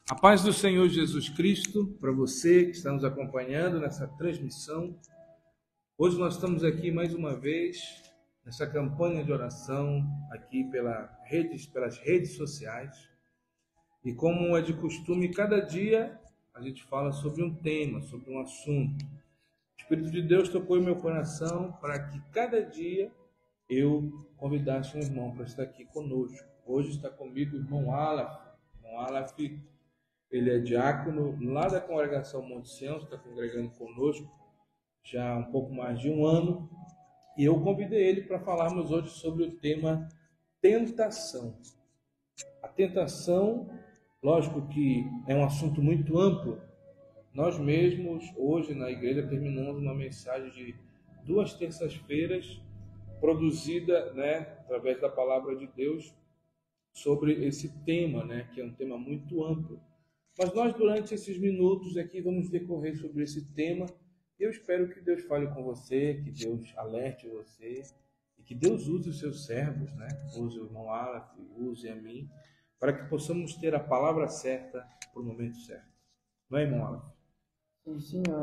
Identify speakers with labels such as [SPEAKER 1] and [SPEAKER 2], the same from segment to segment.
[SPEAKER 1] A paz do Senhor Jesus Cristo para você que está nos acompanhando nessa transmissão. Hoje nós estamos aqui mais uma vez nessa campanha de oração aqui pelas redes sociais. E como é de costume, cada dia a gente fala sobre um tema, sobre um assunto. O Espírito de Deus tocou em meu coração para que cada dia eu convidasse um irmão para estar aqui conosco. Hoje está comigo o irmão Aleph. Irmão Aleph, ele é diácono lá da congregação Monte Sião, está congregando conosco já há um pouco mais de um ano. E eu convidei ele para falarmos hoje sobre o tema tentação. A tentação, lógico que é um assunto muito amplo. Nós mesmos, hoje na igreja, terminamos uma mensagem de 2 terças-feiras, produzida, através da palavra de Deus, sobre esse tema, que é um tema muito amplo. Mas nós, durante esses minutos aqui, vamos decorrer sobre esse tema. Eu espero que Deus fale com você, que Deus alerte você, e que Deus use os seus servos, use o irmão Aleph, use a mim, para que possamos ter a palavra certa para o momento certo. Não é, irmão Aleph?
[SPEAKER 2] Sim, senhor.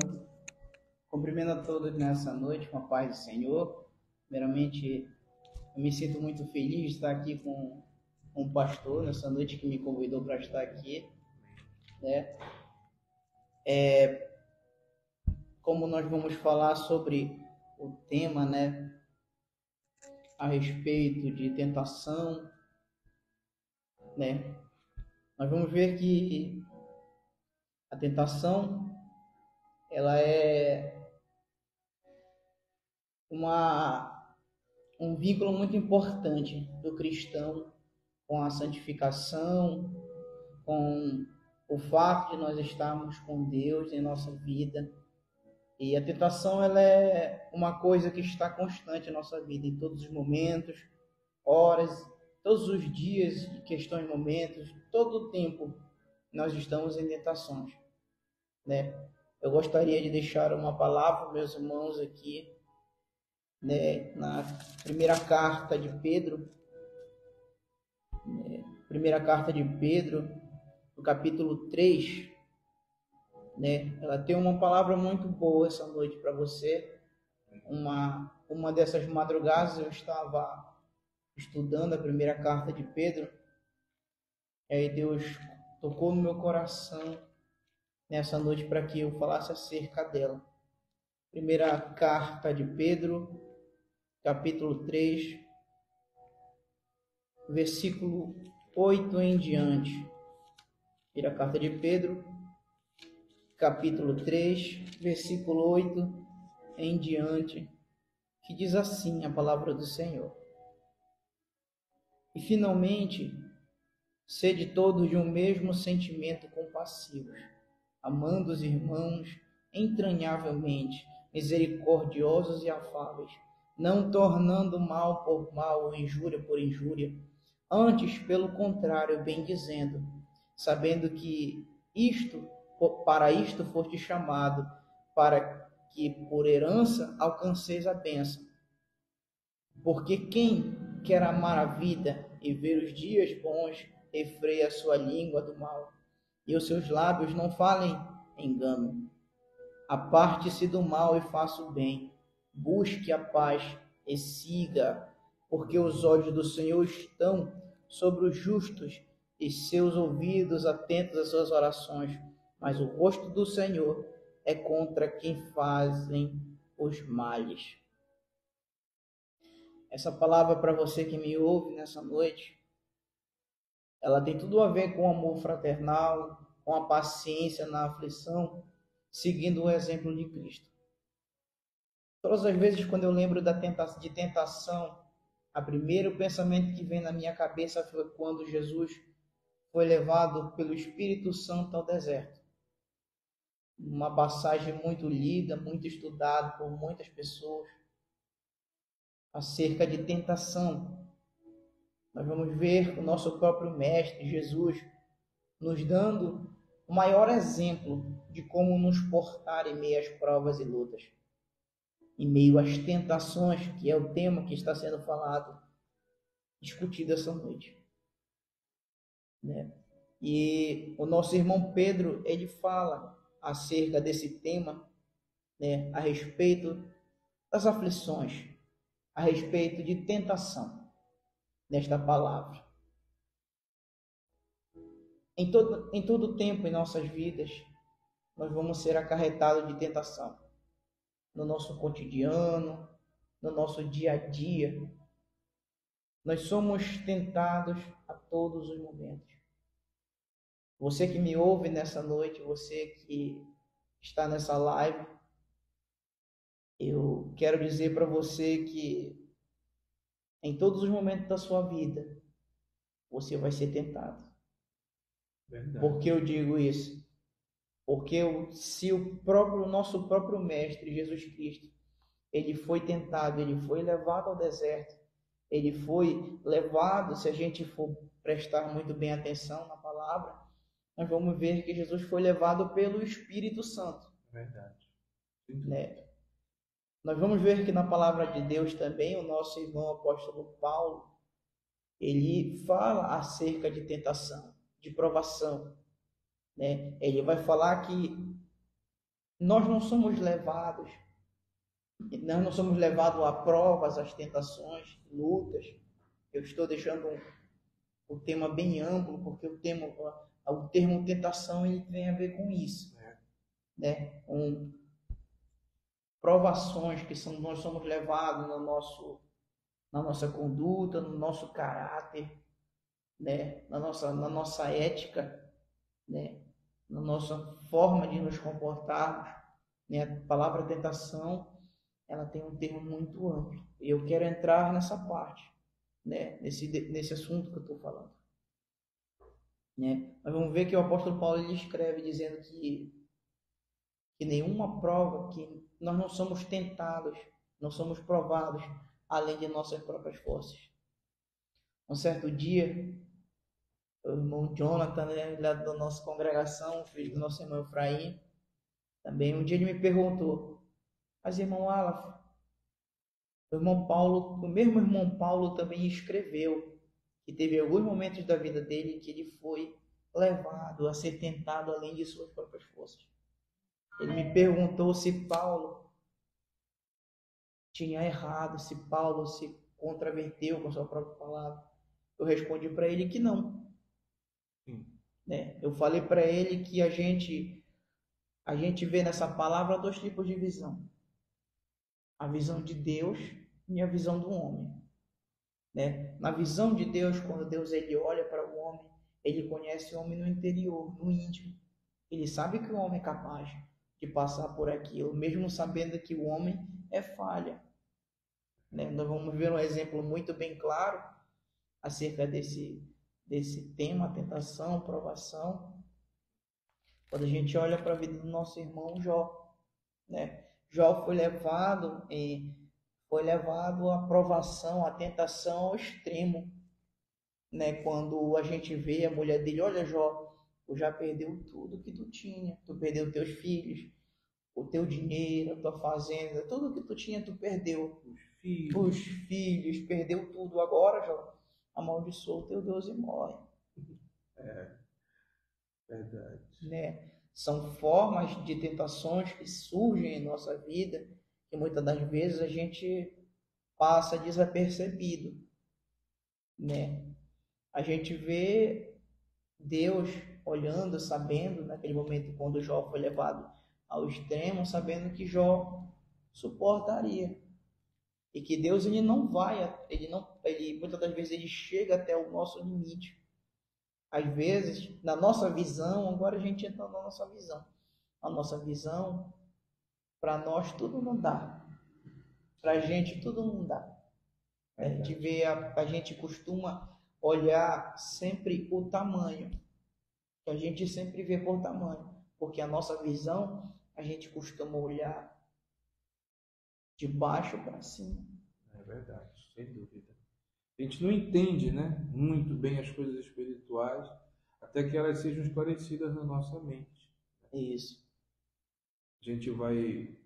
[SPEAKER 2] Cumprimento a todos nessa noite com a paz do Senhor. Primeiramente, eu me sinto muito feliz de estar aqui com um pastor nessa noite que me convidou para estar aqui, Como nós vamos falar sobre o tema, a respeito de tentação, Nós vamos ver que a tentação, ela é um vínculo muito importante do cristão com a santificação, com o fato de nós estarmos com Deus em nossa vida. E a tentação, ela é uma coisa que está constante em nossa vida, em todos os momentos, horas, todos os dias, questões, momentos, todo o tempo nós estamos em tentações, Eu gostaria de deixar uma palavra para meus irmãos aqui, na primeira carta de Pedro, no capítulo 3, Ela tem uma palavra muito boa essa noite para você. Uma dessas madrugadas eu estava estudando a primeira carta de Pedro, e aí Deus tocou no meu coração nessa noite para que eu falasse acerca dela. Primeira carta de Pedro, capítulo 3, versículo 8 em diante. Primeira carta de Pedro, capítulo 3, versículo 8 em diante, que diz assim a palavra do Senhor: E finalmente, sede todos de um mesmo sentimento compassivos, amando os irmãos entranhavelmente, misericordiosos e afáveis, não tornando mal por mal ou injúria por injúria, antes, pelo contrário, bendizendo, sabendo que para isto foste chamado, para que por herança alcanceis a bênção. Porque quem quer amar a vida e ver os dias bons, refreia a sua língua do mal, e os seus lábios não falem engano. Aparte-se do mal e faça o bem, busque a paz e siga, porque os olhos do Senhor estão sobre os justos e seus ouvidos atentos às suas orações, mas o rosto do Senhor é contra quem fazem os males. Essa palavra, para você que me ouve nessa noite, ela tem tudo a ver com o amor fraternal, com a paciência na aflição, seguindo o exemplo de Cristo. Todas as vezes quando eu lembro de tentação, o primeiro pensamento que vem na minha cabeça foi quando Jesus foi levado pelo Espírito Santo ao deserto. Uma passagem muito lida, muito estudada por muitas pessoas, acerca de tentação. Nós vamos ver o nosso próprio Mestre, Jesus, nos dando o maior exemplo de como nos portar em meio às provas e lutas, em meio às tentações, que é o tema que está sendo falado, discutido essa noite. E o nosso irmão Pedro, ele fala acerca desse tema, né, a respeito das aflições, a respeito de tentação, nesta palavra. Em todo tempo em nossas vidas, nós vamos ser acarretados de tentação. No nosso cotidiano, no nosso dia a dia, nós somos tentados a todos os momentos. Você que me ouve nessa noite, você que está nessa live, eu quero dizer para você que em todos os momentos da sua vida, você vai ser tentado.
[SPEAKER 1] Verdade.
[SPEAKER 2] Por que eu digo isso? Porque se nosso próprio Mestre, Jesus Cristo, ele foi tentado, ele foi levado ao deserto, ele foi levado, se a gente for prestar muito bem atenção na palavra, nós vamos ver que Jesus foi levado pelo Espírito Santo.
[SPEAKER 1] Verdade.
[SPEAKER 2] Né? Nós vamos ver que na palavra de Deus também, o nosso irmão apóstolo Paulo, ele fala acerca de tentação, de provação. Né? Ele vai falar que nós não somos levados a provas, às tentações, lutas. Eu estou deixando o tema bem amplo, porque o termo tentação ele tem a ver com isso, né? Com provações que nós somos levados na nossa conduta, no nosso caráter, né? na nossa ética, né? Na nossa forma de nos comportarmos. Né? A palavra tentação, ela tem um termo muito amplo. E eu quero entrar nessa parte, né? Nesse assunto que eu estou falando. Né? Nós vamos ver que o apóstolo Paulo ele escreve dizendo que nenhuma prova, que nós não somos tentados, não somos provados além de nossas próprias forças. Um certo dia, o irmão Jonathan, né, da nossa congregação, filho do nosso irmão Efraim, também um dia ele me perguntou: mas irmão Aleph, o mesmo irmão Paulo também escreveu que teve alguns momentos da vida dele que ele foi levado a ser tentado além de suas próprias forças. Ele me perguntou se Paulo tinha errado, se Paulo se contraverteu com a sua própria palavra. Eu respondi para ele que não. Né? Eu falei para ele que a gente vê nessa palavra dois tipos de visão: a visão de Deus e a visão do homem. Né? Na visão de Deus, quando Deus ele olha para o homem, ele conhece o homem no interior, no íntimo. Ele sabe que o homem é capaz de passar por aquilo, mesmo sabendo que o homem é falha. Né? Nós vamos ver um exemplo muito bem claro acerca desse tema, tentação, provação, quando a gente olha para a vida do nosso irmão Jó. Né? Jó foi levado à provação, à tentação ao extremo. Né? Quando a gente vê a mulher dele: olha, Jó, tu já perdeu tudo que tu tinha, tu perdeu teus filhos, o teu dinheiro, a tua fazenda, tudo que tu tinha tu perdeu, os filhos, perdeu tudo. Agora, Jó, amaldiçoa o teu Deus e morre.
[SPEAKER 1] É verdade.
[SPEAKER 2] Né? São formas de tentações que surgem em nossa vida que muitas das vezes a gente passa desapercebido. Né? A gente vê Deus olhando, sabendo, naquele momento quando Jó foi levado ao extremo, sabendo que Jó suportaria. E que Deus ele não vai, ele muitas das vezes ele chega até o nosso limite. Às vezes, na nossa visão, agora a gente entra na nossa visão. A nossa visão, para nós tudo não dá. Para a gente tudo não dá. A gente costuma olhar sempre o tamanho. A gente sempre vê por tamanho. Porque a nossa visão, a gente costuma olhar de baixo para cima.
[SPEAKER 1] É verdade, sem dúvida. A gente não entende, né, muito bem as coisas espirituais até que elas sejam esclarecidas na nossa mente.
[SPEAKER 2] Isso.
[SPEAKER 1] A gente vai,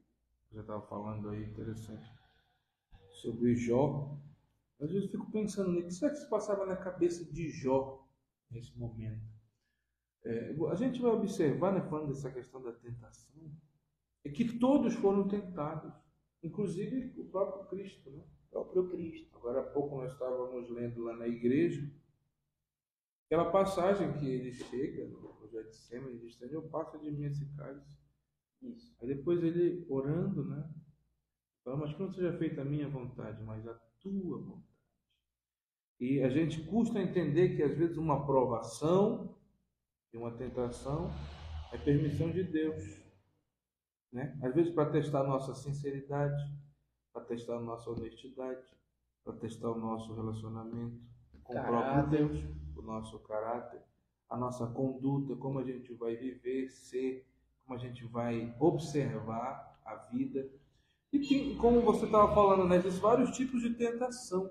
[SPEAKER 1] você estava falando aí, interessante, sobre Jó. Às vezes eu fico pensando, o que será que se passava na cabeça de Jó nesse momento? A gente vai observar, né, falando dessa questão da tentação, é que todos foram tentados, inclusive o próprio Cristo, né?
[SPEAKER 2] O próprio Cristo.
[SPEAKER 1] Agora há pouco nós estávamos lendo lá na igreja, aquela passagem que ele chega no Getsemane, ele diz: Senhor, passa de mim esse cálice.
[SPEAKER 2] Isso.
[SPEAKER 1] Aí depois ele orando, né? Fala: mas que não seja feita a minha vontade, mas a tua vontade. E a gente custa entender que às vezes uma provação e uma tentação é permissão de Deus, né? Às vezes para testar a nossa sinceridade, para testar a nossa honestidade, para testar o nosso relacionamento com o próprio Deus, o nosso caráter, a nossa conduta, como a gente vai viver, ser, como a gente vai observar a vida. E que, como você estava falando, né, existem vários tipos de tentação.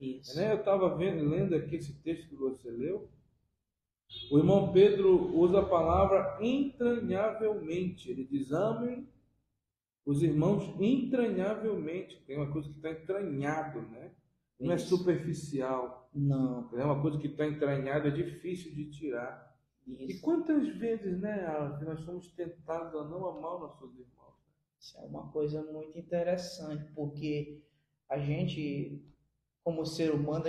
[SPEAKER 2] Isso.
[SPEAKER 1] Né? Eu estava lendo aqui esse texto que você leu. O irmão Pedro usa a palavra entranhavelmente. Ele diz: amem os irmãos entranhavelmente. Tem uma coisa que está entranhado, né? Não é superficial.
[SPEAKER 2] Não.
[SPEAKER 1] É uma coisa que está entranhada, é difícil de tirar.
[SPEAKER 2] Isso.
[SPEAKER 1] E quantas vezes, né, nós somos tentados a não amar os nossos irmãos?
[SPEAKER 2] Isso é uma coisa muito interessante, porque a gente, como ser humano,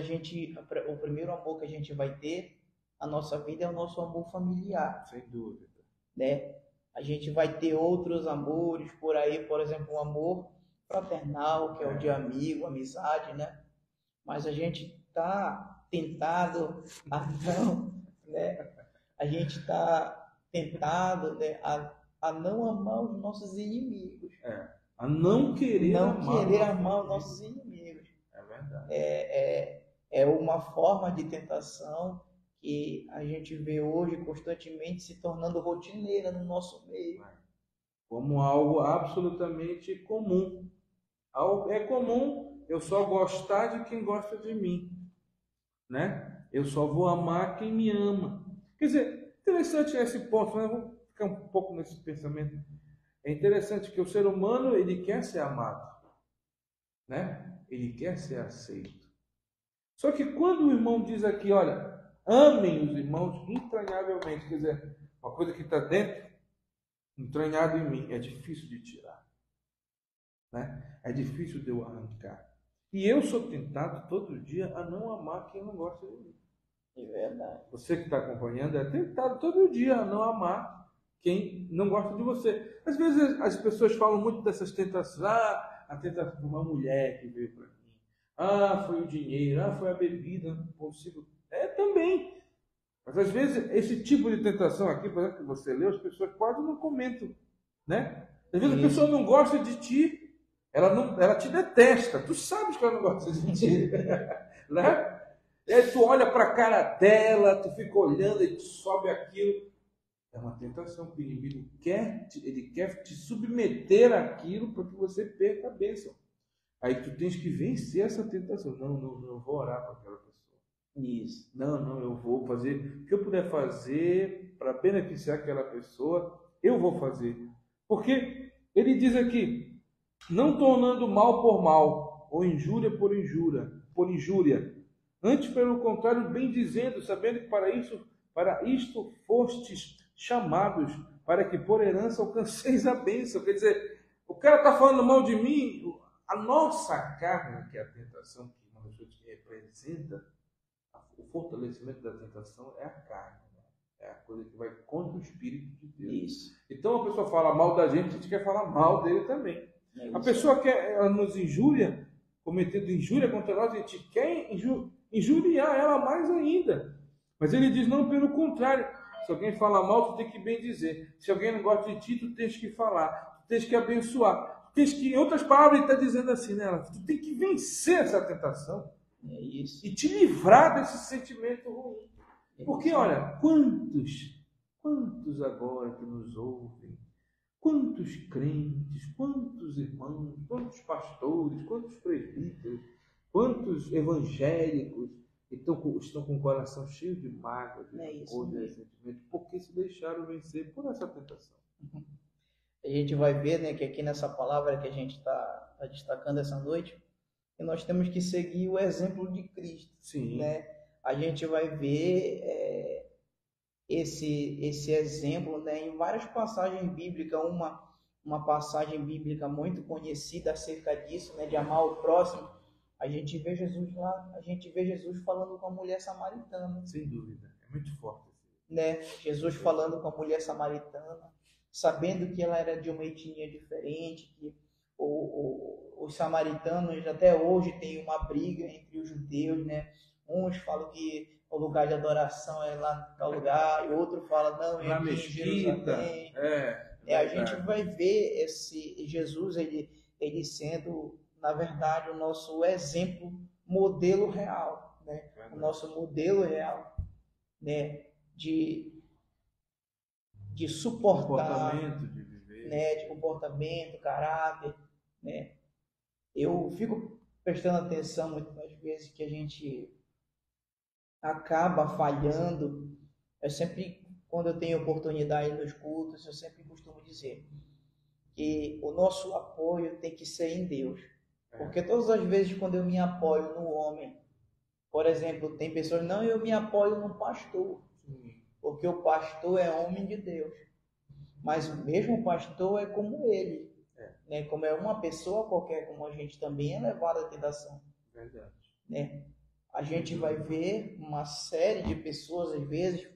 [SPEAKER 2] o primeiro amor que a gente vai ter na nossa vida é o nosso amor familiar.
[SPEAKER 1] Sem dúvida.
[SPEAKER 2] Né? A gente vai ter outros amores por aí, por exemplo, o amor fraternal, que é o de amigo, amizade, né? Mas a gente está tentado a não, né? A gente está tentado, né, a não amar os nossos inimigos.
[SPEAKER 1] A não querer
[SPEAKER 2] amar os nossos inimigos.
[SPEAKER 1] É verdade.
[SPEAKER 2] É uma forma de tentação que a gente vê hoje constantemente se tornando rotineira no nosso meio.
[SPEAKER 1] Como algo absolutamente comum. É comum eu só gostar de quem gosta de mim, né? Eu só vou amar quem me ama. Quer dizer, interessante esse ponto, né? Vamos ficar um pouco nesse pensamento. É interessante que o ser humano, ele quer ser amado, né? Ele quer ser aceito. Só que quando o irmão diz aqui, olha, amem os irmãos entranhavelmente, quer dizer, uma coisa que está dentro, entranhado em mim, é difícil de tirar, né? É difícil de eu arrancar. E eu sou tentado todo dia a não amar quem não gosta de mim.
[SPEAKER 2] É verdade.
[SPEAKER 1] Você que está acompanhando é tentado todo dia a não amar quem não gosta de você. Às vezes as pessoas falam muito dessas tentações. A tentação de uma mulher que veio para mim. Foi o dinheiro. Foi a bebida. Possível. Também. Mas às vezes esse tipo de tentação aqui, por exemplo, que você leu, as pessoas quase não comentam, né? Às vezes a pessoa não gosta de ti. Ela te detesta. Tu sabes que ela não gosta de ti. Né? E aí tu olha para a cara dela, tu fica olhando e tu sobe aquilo. É uma tentação que o inimigo quer te submeter àquilo para que você perca a bênção. Aí tu tens que vencer essa tentação. Não, eu vou orar para aquela pessoa.
[SPEAKER 2] Isso.
[SPEAKER 1] Não, eu vou fazer o que eu puder fazer para beneficiar aquela pessoa, eu vou fazer. Porque ele diz aqui, não tornando mal por mal, ou injúria por injúria. Antes, pelo contrário, bem dizendo, sabendo que para isto fostes chamados, para que por herança alcanceis a bênção. Quer dizer, o cara está falando mal de mim, a nossa carne, que é a tentação, que uma das coisas que representa o fortalecimento da tentação, é a carne. Né? É a coisa que vai contra o Espírito de Deus.
[SPEAKER 2] Isso.
[SPEAKER 1] Então a pessoa fala mal da gente, a gente quer falar mal dele também. A pessoa ela nos injúria, cometendo injúria contra nós, a gente quer injuriar ela mais ainda. Mas ele diz, não, pelo contrário. Se alguém fala mal, tu tem que bem dizer. Se alguém não gosta de ti, tu tens que falar. Tu tens que abençoar. Tu tens que, em outras palavras, ele está dizendo assim, né? Tu tem que vencer essa tentação.
[SPEAKER 2] É isso.
[SPEAKER 1] E te livrar desse sentimento ruim. Porque, olha, quantos agora que nos ouvem, quantos crentes, quantos irmãos, quantos pastores, quantos presbíteros, quantos evangélicos estão com o coração cheio de mágoa, de rancor, de ressentimento, porque se deixaram vencer por essa tentação.
[SPEAKER 2] A gente vai ver, né, que aqui nessa palavra que a gente está destacando essa noite, que nós temos que seguir o exemplo de Cristo.
[SPEAKER 1] Sim.
[SPEAKER 2] Né? A gente vai ver esse exemplo, né, em várias passagens bíblicas, uma passagem bíblica muito conhecida acerca disso, né, de amar o próximo. A gente vê Jesus lá, a gente vê Jesus falando com a mulher samaritana.
[SPEAKER 1] Sem dúvida, é muito forte.
[SPEAKER 2] Né? Jesus falando com a mulher samaritana, sabendo que ela era de uma etnia diferente, que os samaritanos até hoje têm uma briga entre os judeus, né? Uns falam que o lugar de adoração é lá no tal lugar, e outro fala, não, é aqui em Jerusalém. A gente vai ver esse Jesus, ele sendo, na verdade, o nosso exemplo, modelo real, né? O nosso modelo real, né? De suportar,
[SPEAKER 1] de viver,
[SPEAKER 2] né? De comportamento, caráter, né? Eu fico prestando atenção muitas vezes que a gente acaba falhando. Eu sempre, quando eu tenho oportunidade nos cultos, eu sempre costumo dizer que o nosso apoio tem que ser em Deus. Porque todas as vezes quando eu me apoio no homem, por exemplo, tem pessoas, não, eu me apoio no pastor, porque o pastor é homem de Deus. Mas o mesmo pastor é como ele, né? Como é uma pessoa qualquer, como a gente também é levado à tentação.
[SPEAKER 1] Verdade.
[SPEAKER 2] Né? A gente vai ver uma série de pessoas, às vezes,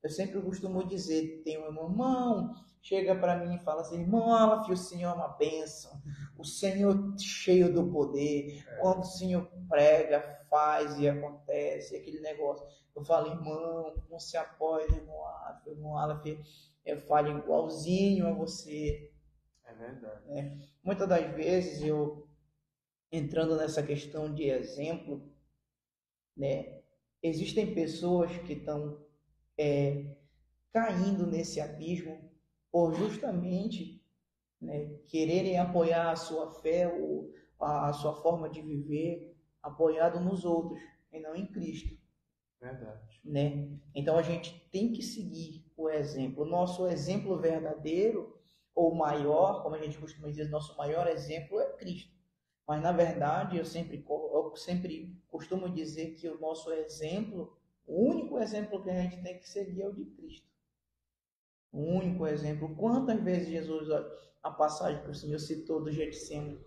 [SPEAKER 2] eu sempre costumo dizer, tem um irmão, chega para mim e fala assim, irmão Aleph, o Senhor é uma bênção, o Senhor cheio do poder, quando o Senhor prega, faz e acontece, aquele negócio. Eu falo, irmão, não se apoie no irmão Aleph, fale igualzinho a você.
[SPEAKER 1] É verdade.
[SPEAKER 2] Né? Muitas das vezes, eu, entrando nessa questão de exemplo, né, existem pessoas que estão caindo nesse abismo por justamente, né, quererem apoiar a sua fé ou a sua forma de viver apoiado nos outros e não em Cristo.
[SPEAKER 1] Verdade.
[SPEAKER 2] Né? Então a gente tem que seguir o exemplo. O nosso exemplo verdadeiro ou maior, como a gente costuma dizer, nosso maior exemplo é Cristo. Mas na verdade eu sempre costumo dizer que o nosso exemplo, o único exemplo que a gente tem que seguir é o de Cristo. O único exemplo. Quantas vezes Jesus, a passagem que o Senhor citou do Getsemane,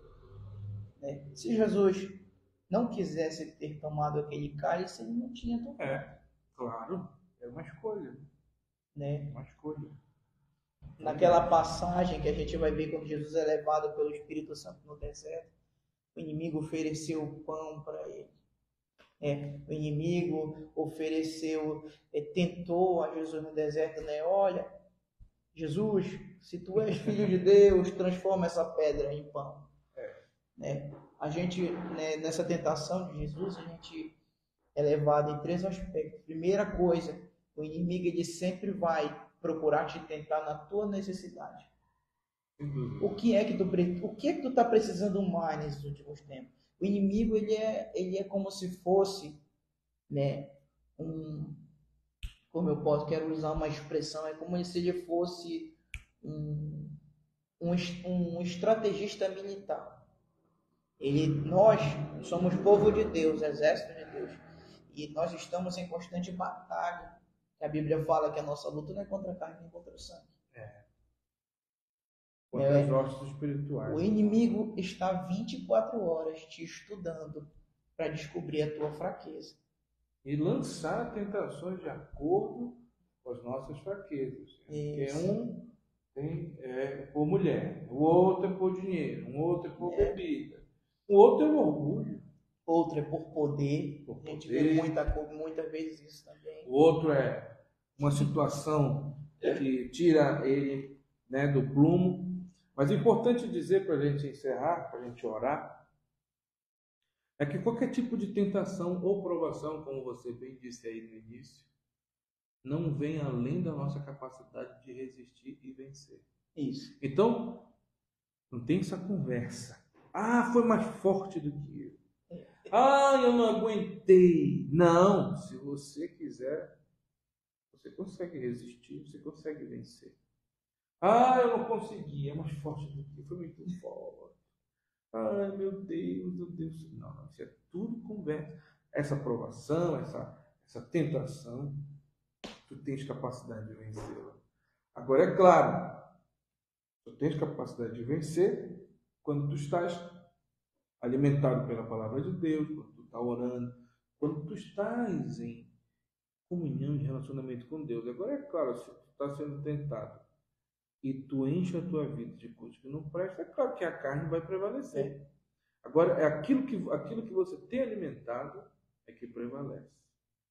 [SPEAKER 2] né? Se Jesus não quisesse ter tomado aquele cálice, ele não tinha tomado.
[SPEAKER 1] Claro, é uma escolha.
[SPEAKER 2] Né?
[SPEAKER 1] Uma escolha.
[SPEAKER 2] Naquela passagem que a gente vai ver quando Jesus é levado pelo Espírito Santo no deserto, o inimigo ofereceu o pão para ele. O inimigo ofereceu, tentou a Jesus no deserto, né? Olha, Jesus, se tu és filho de Deus, transforma essa pedra em pão. Né? A gente, né, nessa tentação de Jesus, a gente é levado em 3 aspectos. Primeira coisa, o inimigo ele sempre vai procurar te tentar na tua necessidade. O que é que tu está precisando mais nesses últimos tempos? O inimigo ele é como se fosse, né, como eu quero usar uma expressão, é como se ele fosse um estrategista militar. Nós somos povo de Deus, exército de Deus, e nós estamos em constante batalha. A Bíblia fala que a nossa luta não é contra a carne nem contra o sangue.
[SPEAKER 1] Contra os ossos espirituais.
[SPEAKER 2] O inimigo está 24 horas te estudando para descobrir a tua fraqueza.
[SPEAKER 1] E lançar tentações de acordo com as nossas fraquezas. Porque um tem por mulher, o outro é por dinheiro, um outro é por bebida, o outro é o orgulho.
[SPEAKER 2] Outro é por poder. A gente vê muitas vezes isso também.
[SPEAKER 1] O outro é uma situação que tira ele, né, do prumo. Mas é importante dizer, para a gente encerrar, para a gente orar, é que qualquer tipo de tentação ou provação, como você bem disse aí no início, não vem além da nossa capacidade de resistir e vencer.
[SPEAKER 2] Isso.
[SPEAKER 1] Então, não tem essa conversa. Foi mais forte do que eu. Eu não aguentei. Não, se você quiser, você consegue resistir, você consegue vencer. Eu não consegui, é mais forte do que eu, foi muito forte. Meu Deus, meu Deus. Não, isso é tudo conversa. Essa provação, essa tentação tu tens capacidade de vencê-la. Agora, é claro, tu tens capacidade de vencer quando tu estás alimentado pela palavra de Deus, quando tu estás orando, quando tu estás em comunhão e relacionamento com Deus. Agora, é claro, se tu está sendo tentado e tu enche a tua vida de coisas que não prestam, é claro que a carne vai prevalecer. Agora, é aquilo que você tem alimentado é que prevalece.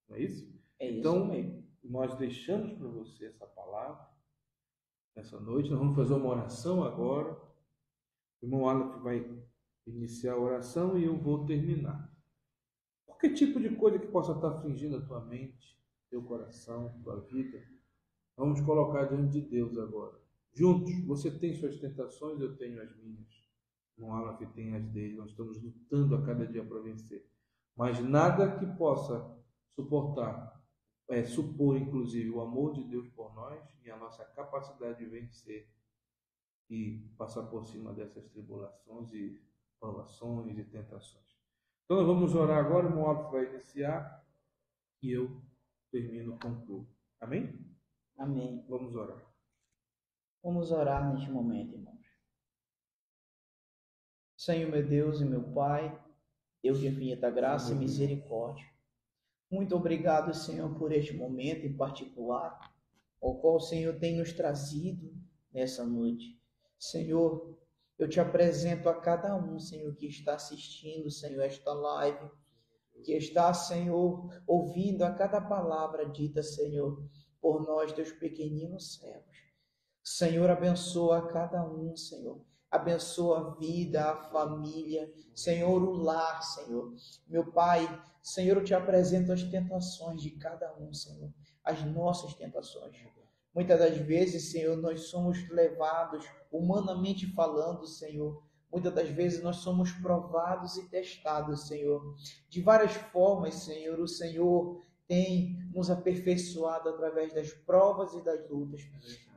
[SPEAKER 1] Não é isso? Então, mesmo. Nós deixamos para você essa palavra essa noite. Nós vamos fazer uma oração agora. O irmão Aleph vai iniciar a oração e eu vou terminar. Qualquer tipo de coisa que possa estar afligindo a tua mente, teu coração, tua vida, vamos colocar diante de Deus agora. Juntos, você tem suas tentações, eu tenho as minhas. O irmão Aleph tem as dele. Nós estamos lutando a cada dia para vencer. Mas nada que possa supor, inclusive, o amor de Deus por nós e a nossa capacidade de vencer e passar por cima dessas tribulações e provações e tentações. Então, nós vamos orar agora. O irmão Aleph vai iniciar e eu termino, concluo. Amém?
[SPEAKER 2] Amém.
[SPEAKER 1] Vamos orar.
[SPEAKER 2] Vamos orar neste momento, irmãos. Senhor, meu Deus e meu Pai, Deus de infinita graça e misericórdia, muito obrigado, Senhor, por este momento em particular, ao qual o Senhor tem nos trazido nessa noite. Senhor, eu te apresento a cada um, Senhor, que está assistindo, Senhor, esta live, que está, Senhor, ouvindo a cada palavra dita, Senhor, por nós, teus pequeninos servos. Senhor, abençoa a cada um, Senhor. Abençoa a vida, a família, Senhor, o lar, Senhor. Meu Pai, Senhor, eu te apresento as tentações de cada um, Senhor. As nossas tentações. Muitas das vezes, Senhor, nós somos levados, humanamente falando, Senhor. Muitas das vezes nós somos provados e testados, Senhor. De várias formas, Senhor, o Senhor tem nos aperfeiçoado através das provas e das lutas.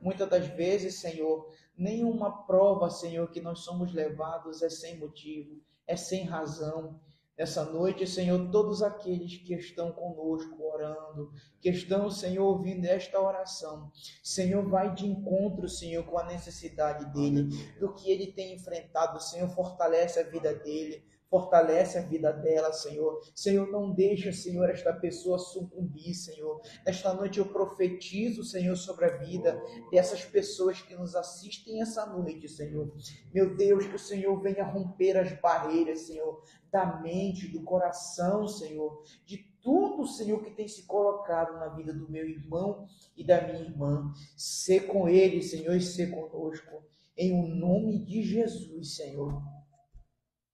[SPEAKER 2] Muitas das vezes, Senhor, nenhuma prova, Senhor, que nós somos levados é sem motivo, é sem razão. Nessa noite, Senhor, todos aqueles que estão conosco orando, que estão, Senhor, ouvindo esta oração, Senhor, vai de encontro, Senhor, com a necessidade dele, do que ele tem enfrentado, Senhor, fortalece a vida dele, fortalece a vida dela, Senhor. Senhor, não deixa, Senhor, esta pessoa sucumbir, Senhor. Nesta noite eu profetizo, Senhor, sobre a vida dessas pessoas que nos assistem essa noite, Senhor. Meu Deus, que o Senhor venha romper as barreiras, Senhor, da mente, do coração, Senhor, de tudo, Senhor, que tem se colocado na vida do meu irmão e da minha irmã. Sê com ele, Senhor, e sê conosco. Em o nome de Jesus, Senhor.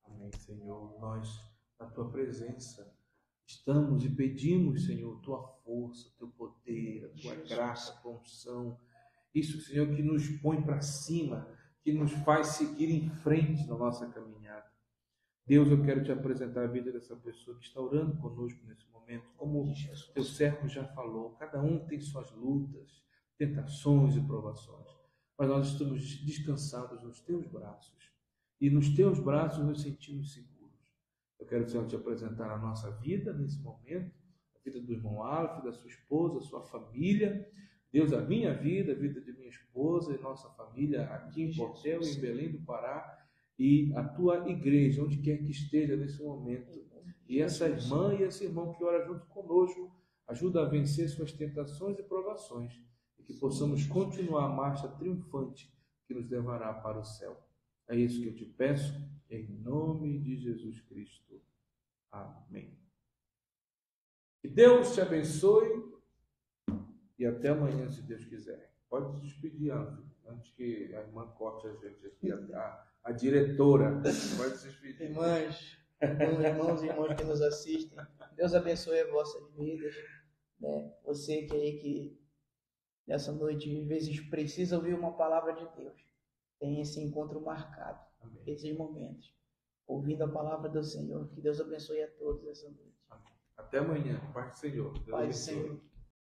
[SPEAKER 1] Amém, Senhor. Nós, na tua presença, estamos e pedimos, Senhor, tua força, teu poder, a tua graça, a tua unção. Isso, Senhor, que nos põe para cima, que nos faz seguir em frente na nossa caminhada. Deus, eu quero te apresentar a vida dessa pessoa que está orando conosco nesse momento. Como o teu servo já falou, cada um tem suas lutas, tentações e provações. Mas nós estamos descansados nos teus braços. E nos teus braços nos sentimos seguros. Eu quero, Senhor, te apresentar a nossa vida nesse momento, a vida do irmão Aleph, da sua esposa, sua família. Deus, a minha vida, a vida de minha esposa e nossa família aqui em Portel, em Belém do Pará, e a tua igreja, onde quer que esteja nesse momento. E essa irmã e esse irmão que ora junto conosco, ajuda a vencer suas tentações e provações, e que possamos continuar a marcha triunfante que nos levará para o céu. É isso que eu te peço, em nome de Jesus Cristo. Amém. Que Deus te abençoe e até amanhã, se Deus quiser. Pode se despedir, antes que a irmã corte a gente aqui, a diretora. Pode se despedir.
[SPEAKER 2] Irmãos e irmãs que nos assistem, Deus abençoe as vossas vidas. Né? Você que nessa noite, às vezes, precisa ouvir uma palavra de Deus. Tem esse encontro marcado, amém, esses momentos, ouvindo a palavra do Senhor. Que Deus abençoe a todos essa noite.
[SPEAKER 1] Amém. Até amanhã. Paz do Senhor.
[SPEAKER 2] Paz do Senhor.